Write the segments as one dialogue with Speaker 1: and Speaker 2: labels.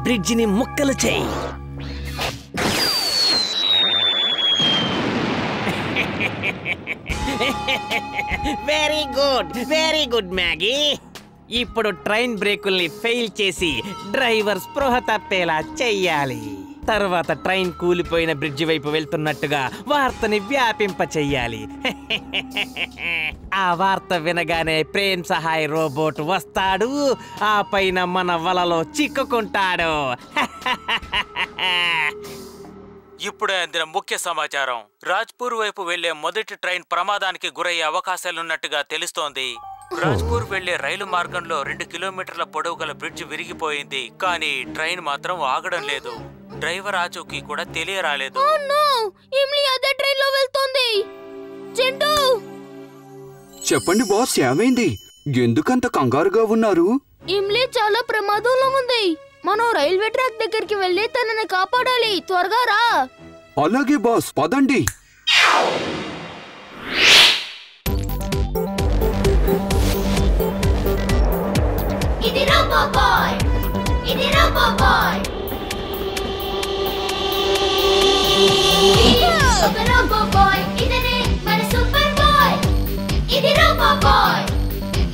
Speaker 1: బ్రిడ్జిని ముక్కలు చేయి. Very good Maggi. ఇప్పుడు ట్రైన్ బ్రేకుల్ని ఫెయిల్ చేసి డ్రైవర్ స్పృహ తప్పేలా చెయ్యాలి. తర్వాత ట్రైన్ కూలిపోయిన బ్రిడ్జి వైపు వెళ్తున్నట్టుగా వార్తని వ్యాపింప చెయ్యాలి. ఆ వార్త వినగానే ప్రేమ్ సహాయ్ రోబోట్ వస్తాడు. ఆ పైన మన వలలో చిక్కుకుంటాడు.
Speaker 2: ఇప్పుడే అందిన ముఖ్య సమాచారం. రాజ్పూర్ వైపు వెళ్లే మొదటి ట్రైన్ ప్రమాదానికి గురయ్యే అవకాశాలున్నట్టుగా తెలుస్తోంది. రాజ్పూర్ వెళ్లే రైలు మార్గంలో 2 కిలోమీటర్ల పొడవు గల బ్రిడ్జ్ విరిగిపోయింది. కానీ ట్రైన్ మాత్రం ఆగడం లేదు. డ్రైవర్ ఆచూకీ కూడా తెలియరాలేదు.
Speaker 3: చెప్పండి బాస్, ఏమైంది? ఎందుకంత కంగారుగా ఉన్నారు?
Speaker 4: ఇమ్లీ చాలా ప్రమాదంలో ఉంది. మనం రైల్వే ట్రాక్ దగ్గరికి వెళ్ళి తనని కాపాడాలి. త్వరగా రా.
Speaker 3: అలాగే బాస్, పదండి.
Speaker 4: ఇది రోబో బాయ్. ఇది రోబో బాయ్. ఒక రోబో బాయ్. ఇదనే మన సూపర్ బాయ్. ఇది రోబో బాయ్.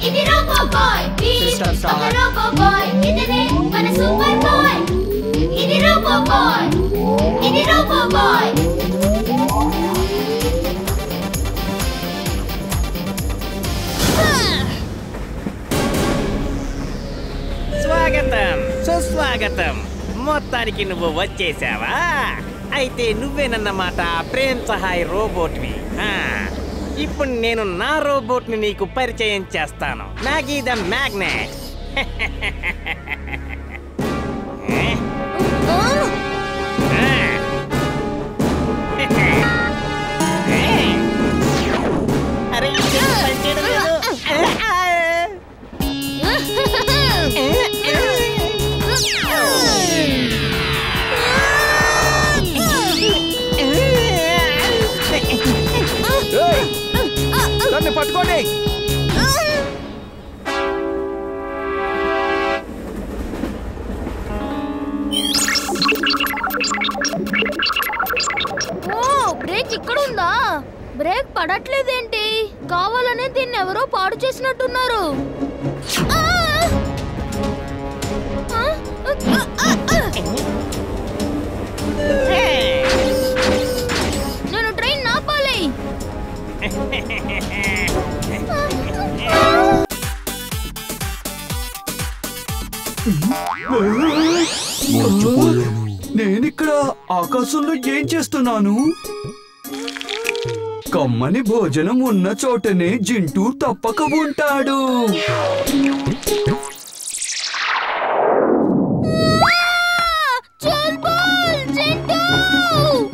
Speaker 4: ఇది రోబో బాయ్. ఒక రోబో బాయ్. ఇదనే మన సూపర్ బాయ్. ఇది రోబో బాయ్. ఇది రోబో బాయ్.
Speaker 1: స్వాగతం, సుస్వాగతం. మొత్తానికి నువ్వు వచ్చేసావా? అయితే నువ్వేనన్నమాట ప్రేమ్ సహాయ్ రోబోట్వి. ఇప్పుడు నేను నా రోబోట్ని నీకు పరిచయం చేస్తాను. Maggie the magnet.
Speaker 3: పట్టుకోండి.
Speaker 4: బ్రేక్ ఇక్కడ ఉందా? బ్రేక్ పడట్లేదేంటి? కావాలనే దీన్ని ఎవరో పాడు చేసినట్టున్నారు. నేను ట్రైన్ నాపాలి.
Speaker 3: నేనిక్కడ ఆకాశంలో ఏం చేస్తున్నాను? కమ్మని భోజనం ఉన్న చోటనే జింటూ తప్పక ఉంటాడు.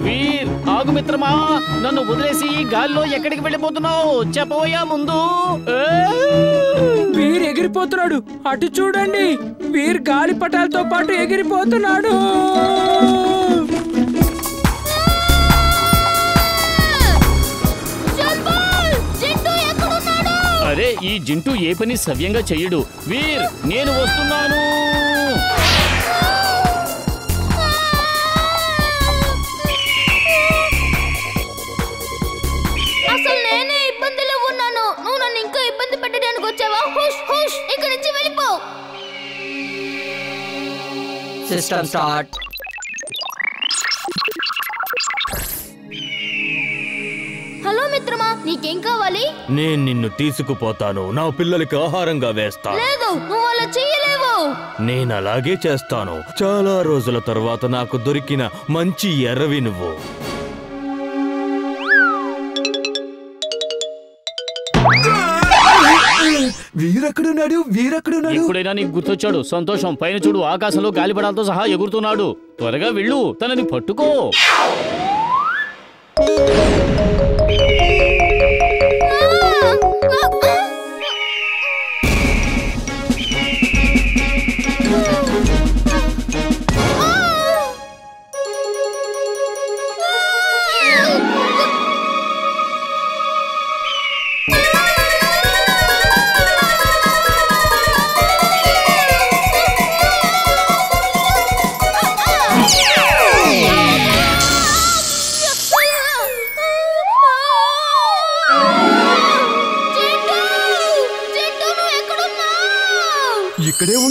Speaker 5: వీర్, ఆగు మిత్రమా. నన్ను వదిలేసి గాల్లో ఎక్కడికి వెళ్ళిపోతున్నావు? చెప్పవయ్యా ముందు.
Speaker 6: వీర్ ఎగిరిపోతున్నాడు. అటు చూడండి. వీర్ గాలిపటాలతో పాటు ఎగిరిపోతున్నాడు.
Speaker 5: అరే, ఈ జింటూ ఏ పని సవ్యంగా చెయ్యడు. వీర్, నేను వస్తున్నాను.
Speaker 4: అసలు నేనే ఇబ్బందిలో ఉన్నాను. నువ్వు నన్ను ఇంకా ఇబ్బంది పెట్టడానికి వచ్చావా? హుష్ హుష్, ఇక్కడి నుంచి వెళ్ళిపో.
Speaker 6: System start.
Speaker 4: హలో మిత్రమా, నీకేం కావాలి?
Speaker 2: నేను నిన్ను తీసుకుపోతాను. నా పిల్లలకి ఆహారంగా వేస్తాను.
Speaker 4: లేదు, నువ్వు అలా చెయ్యలేవు.
Speaker 2: నేను అలాగే చేస్తాను. చాలా రోజుల తర్వాత నాకు దొరికిన మంచి ఎర్రవి నువ్వు.
Speaker 3: వీరెక్కడున్నాడు? వీరెక్కడున్నాడు?
Speaker 5: ఎప్పుడైనా నీకు గుర్తొచ్చాడు. సంతోషం. పైన చూడు, ఆకాశంలో గాలిపటాలతో సహా ఎగురుతున్నాడు. త్వరగా వెళ్ళు, తనని పట్టుకో.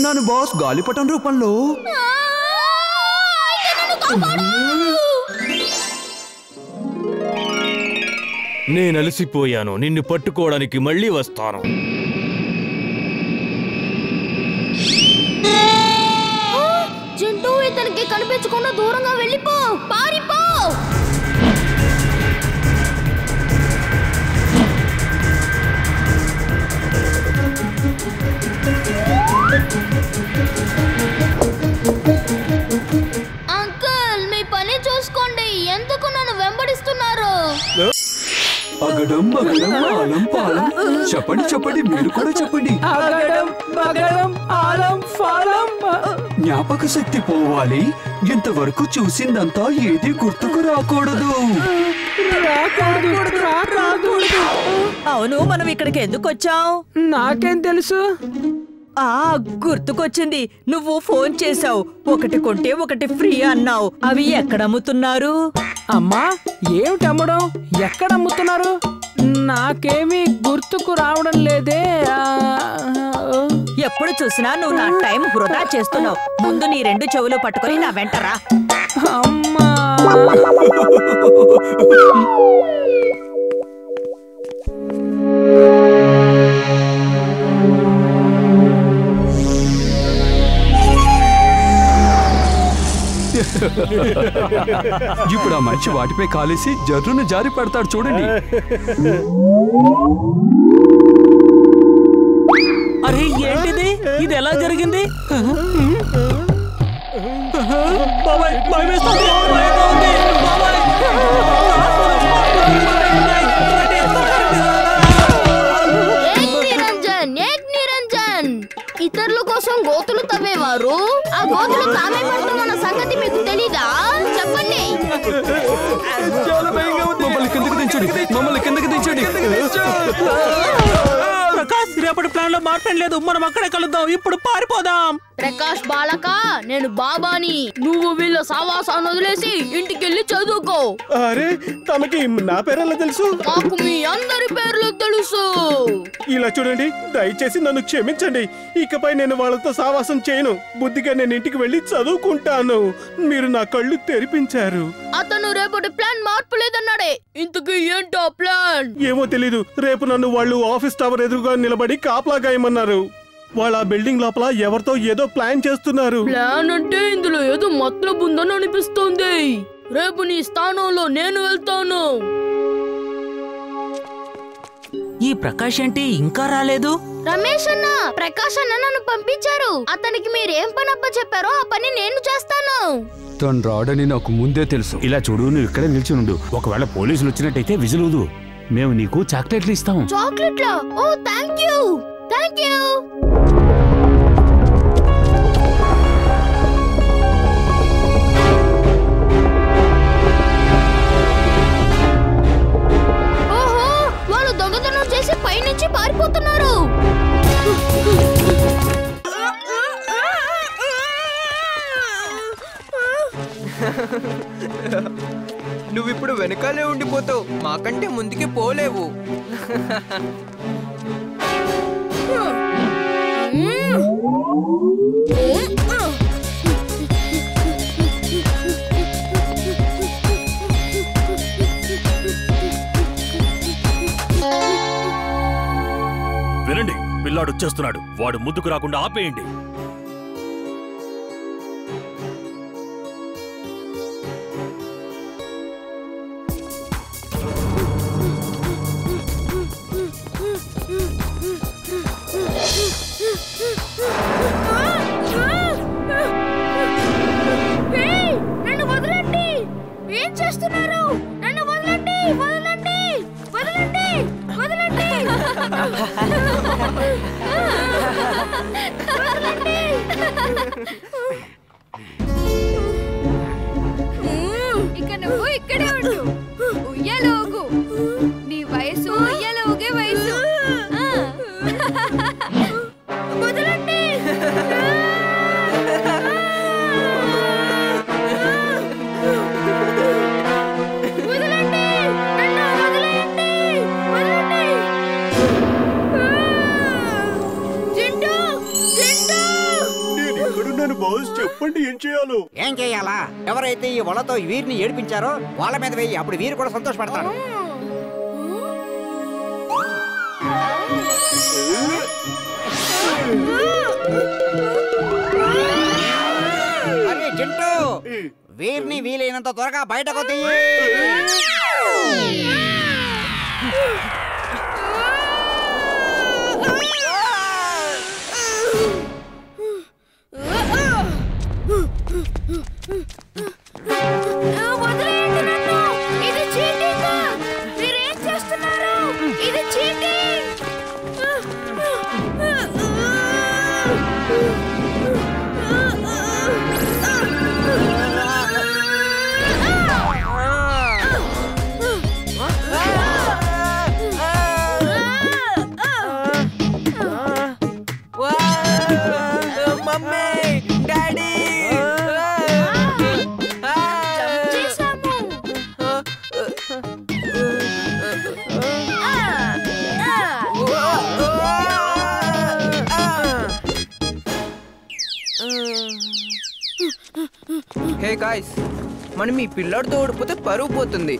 Speaker 3: వస్తున్నాను బాస్, గాలిపటం రూపంలో.
Speaker 7: నేను అలసిపోయాను, నిన్ను పట్టుకోవడానికి మళ్ళీ వస్తాను.
Speaker 4: జింటూ ఇతనికి కనిపించకుండా దూరంగా వెళ్ళిపో, పారిపో. అంకుల్, మీ పని చూసుకోండి. ఎందుకు నన్ను వెంబడిస్తున్నారు?
Speaker 3: అగడం బగడం ఆలం పాలం. చెప్పండి చెప్పండి, మీరు కూడా చెప్పండి.
Speaker 6: అగడం బగడం ఆలం ఫాలం.
Speaker 3: జ్ఞాపక శక్తి పోవాలి. ఇంతవరకు చూసిందంతా ఏది గుర్తుకు రాకూడదు.
Speaker 8: అవును, మనం ఇక్కడికి ఎందుకు వచ్చావు?
Speaker 6: నాకేం తెలుసు?
Speaker 8: గుర్తుకొచ్చింది. నువ్వు ఫోన్ చేసావు, ఒకటి కొంటే ఒకటి ఫ్రీ అన్నావు. అవి ఎక్కడ అమ్ముతున్నారు?
Speaker 6: అమ్మా, ఏమిటి అమ్మడం? ఎక్కడ అమ్ముతున్నారు? నాకేమీ గుర్తుకు రావడం లేదే.
Speaker 8: ఎప్పుడు చూసినా నువ్వు నా టైం వృధా చేస్తున్నావు. ముందు నీ 2 చెవులు పట్టుకొని నా వెంటరా.
Speaker 6: అమ్మా,
Speaker 3: ఇప్పుడు ఆ మనిషి వాటిపై కాలేసి జర్రును జారి పడతాడు చూడండి.
Speaker 1: అరే ఏంటిది? ఇది ఎలా జరిగింది? బాబాయ్, భయమేస్తుంది. భయంగా ఉంది. బాబాయ్.
Speaker 4: నిరంజన్, ఇతరుల కోసం గోతులు తవ్వేవారు ఆ గోతులు తామే పడుతున్న సంగతి మీకు తెలీదా? చెప్పండి.
Speaker 3: మమ్మల్ని కిందకి దించండి, మమ్మల్ని కిందకి దించండి.
Speaker 1: ప్రకాష్, రేపటి ప్లాన్ లో మార్పం లేదు. మనం అక్కడే కలుద్దాం. ఇప్పుడు పారిపోదాం.
Speaker 4: ప్రకాష్ బాలక, నేను బాబాని. నువ్వు వీళ్ళ సావాసాన్ని వదిలేసి ఇంటికెళ్ళి చదువుకో.
Speaker 7: అరే, తమకి నా పేరెలా తెలుసు?
Speaker 4: మాకు మీ అందరి పేర్లు తెలుసు.
Speaker 7: ఇలా చూడండి, దయచేసి నన్ను క్షమించండి. ఇకపై నేను వాళ్ళతో సావాసం చేయను. బుద్ధిగా నేను ఇంటికి వెళ్ళి చదువుకుంటాను. మీరు నా కళ్ళు తెరిపించారు.
Speaker 4: అతను రేపటి ప్లాన్ మార్పు లేదన్నాడే. ఇంతకీ ఏంటో ప్లాన్?
Speaker 7: ఏమో తెలీదు. రేపు నన్ను వాళ్ళు ఆఫీస్ టవర్ ఎదురుగా నిలబడి కాపలా గాయమన్నారు. వాళ్ళ బిల్డింగ్ లోపల ఎవరితో ఏదో ప్లాన్ చేస్తున్నారు.
Speaker 4: ప్లాన్ అంటే ఇందులో ఏదో మతలబు ఉందని అనిపిస్తోంది. రేపు నీ స్థానంలో నేను వెళ్తాను.
Speaker 1: ఈ ప్రకాష్ ఏంటి ఇంకా రాలేదు?
Speaker 4: రమేష్ అన్న, ప్రకాష్ అన్న నన్ను పంపించారు. అతనికి మీరేం పని అప్ప చెప్పారో ఆ పని నేను చేస్తాను.
Speaker 3: తను రాడని నాకు ముందే తెలుసు.
Speaker 9: ఇలా చూడు, నువ్వు ఇక్కడే నిల్చి ఉండు. ఒకవేళ పోలీసులు వచ్చినట్టయితే విజిలూదు. మేము నీకు చాక్లెట్లు ఇస్తాం.
Speaker 4: చాక్లెట్లా? ఓ థ్యాంక్ యూ, థ్యాంక్ యూ. ఓహో, వాళ్ళు దొంగతనం చేసి పైనుంచి పారిపోతున్నారు.
Speaker 10: నువ్విప్పుడు వెనకాలే ఉండిపోతావు, మాకంటే ముందుకి పోలేవు.
Speaker 9: వినండి, పిల్లాడు వచ్చేస్తున్నాడు. వాడు ముందుకు రాకుండా ఆపేయండి.
Speaker 4: నన్ను వదలండి. ఏం చేస్తున్నారు? నన్ను వదలండి, వదలండి, వదలండి, వదలండి, వదలండి.
Speaker 11: ఇక నువ్వు ఇక్కడే ఉండు. ఉయ్యాలోగు. నీ వయసు ఉయ్యాలోగే వయసు.
Speaker 4: వదలండి. వదలండి, నన్ను వదిలేయండి, వదలండి. జింటూ, జింటూ.
Speaker 7: చెప్పండి ఏం చేయాలో.
Speaker 12: ఏం చేయాలా? ఎవరైతే ఈ వలతో వీరిని ఏడిపించారో వాళ్ళ మీద వెయ్యి, అప్పుడు వీరు కూడా సంతోషపడతారు. అరే చింటూ, వీరిని వీలైనంత త్వరగా బయటకు తీయి.
Speaker 11: వదిలేయండి నన్ను. ఇది చీటింగ్. మీరేం చేస్తున్నారు? ఇది cheating.
Speaker 10: Mummy, daddy, hey guys, మనం ఈ పిల్లాడితో ఓడిపోతే పరువు పోతుంది.